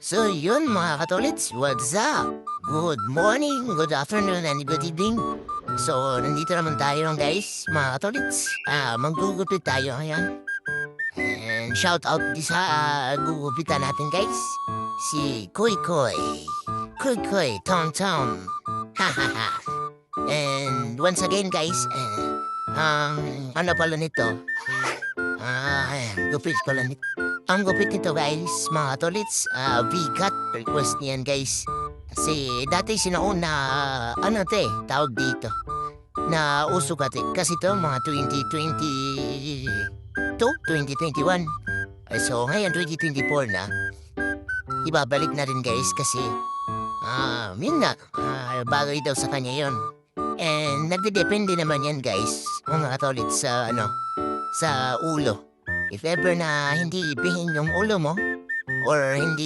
So yun mga katolits, what's up? Good morning, good afternoon, and good evening. So nandito naman tayo guys, mga katolits. Maggugupit tayo ngayon. And shout out di sa gugupitan natin guys. Si Koy Koy. Koy Koy, Tom Tom. Hahaha. And once again guys, ano pala nito? Gupit pala nito. Ang gupit nito guys, mga tolits, V-cut request niyan guys. Kasi dati sinaon na, tawag dito, na uso kasi to mga 2021. So ngayon 2024 na, ibabalik na rin guys kasi, yun nga, bagay daw sa kanya yon. And nagdedepende naman yan guys, mga tolits, sa ulo. If ever na hindi bihing yung ulo mo, or hindi